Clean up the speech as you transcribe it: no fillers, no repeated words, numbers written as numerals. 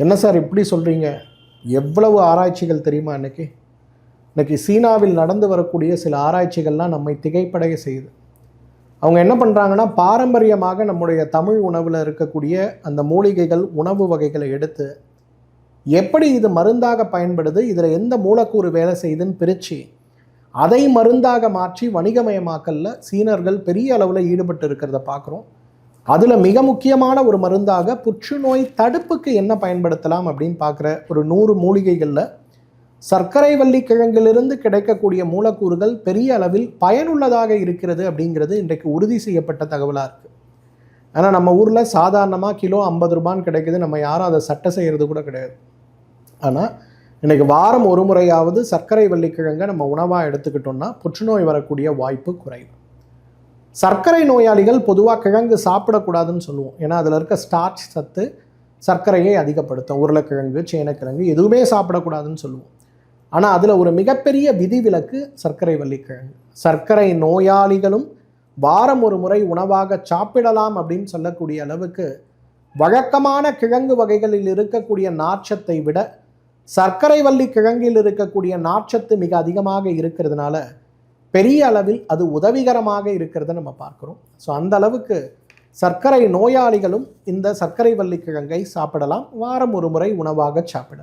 என்ன சார் இப்படி சொல்கிறீங்க? எவ்வளவு ஆராய்ச்சிகள் தெரியுமா? இன்னைக்கு சீனாவில் நடந்து வரக்கூடிய சில ஆராய்ச்சிகள்லாம் நம்மை திகைப்படைய செய்யுது. அவங்க என்ன பண்ணுறாங்கன்னா, பாரம்பரியமாக நம்முடைய தமிழ் உணவில் இருக்கக்கூடிய அந்த மூலிகைகள், உணவு வகைகளை எடுத்து எப்படி இது மருந்தாக பயன்படுது, இதில் எந்த மூலக்கூறு வேலை செய்யுதுன்னு பிரித்து அதை மருந்தாக மாற்றி வணிகமயமாக்கல்ல சீனர்கள் பெரிய அளவில் ஈடுபட்டு இருக்கிறத பார்க்குறோம். அதில் மிக முக்கியமான ஒரு மருந்தாக புற்றுநோய் தடுப்புக்கு என்ன பயன்படுத்தலாம் அப்படின்னு பார்க்குற ஒரு 100 மூலிகைகளில் சர்க்கரை வள்ளி கிழங்கிலிருந்து கிடைக்கக்கூடிய மூலக்கூறுகள் பெரிய அளவில் பயனுள்ளதாக இருக்கிறது அப்படிங்கிறது இன்றைக்கு உறுதி செய்யப்பட்ட தகவலாக இருக்குது. ஆனால் நம்ம ஊரில் சாதாரணமாக கிலோ 50 ரூபான்னு கிடைக்குது, நம்ம யாரும் அதை சட்டை செய்கிறது கூட கிடையாது. ஆனால் இன்றைக்கி வாரம் ஒரு முறையாவது சர்க்கரை வள்ளி கிழங்கை நம்ம உணவாக எடுத்துக்கிட்டோம்னா புற்றுநோய் வரக்கூடிய வாய்ப்பு குறைவு. சர்க்கரை நோயாளிகள் பொதுவாக கிழங்கு சாப்பிடக்கூடாதுன்னு சொல்லுவோம். ஏன்னா அதில் இருக்க ஸ்டார்ச் சத்து சர்க்கரையை அதிகப்படுத்தும். உருளைக்கிழங்கு, சேனக்கிழங்கு எதுவுமே சாப்பிடக்கூடாதுன்னு சொல்லுவோம். ஆனால் அதில் ஒரு மிகப்பெரிய விதிவிலக்கு சர்க்கரை வள்ளிக்கிழங்கு. சர்க்கரை நோயாளிகளும் வாரம் ஒரு முறை உணவாக சாப்பிடலாம் அப்படின்னு சொல்லக்கூடிய அளவுக்கு வழக்கமான கிழங்கு வகைகளில் இருக்கக்கூடிய நார்ச்சத்தை விட சர்க்கரை வள்ளி கிழங்கில் இருக்கக்கூடிய நார்ச்சத்து மிக அதிகமாக இருக்கிறதுனால பெரிய அளவில் அது உதவிகரமாக இருக்கிறத நம்ம பார்க்குறோம். ஸோ அந்த அளவுக்கு சர்க்கரை நோயாளிகளும் இந்த சர்க்கரை வள்ளி கிழங்கை சாப்பிடலாம், வாரம் ஒரு முறை உணவாக சாப்பிடலாம்.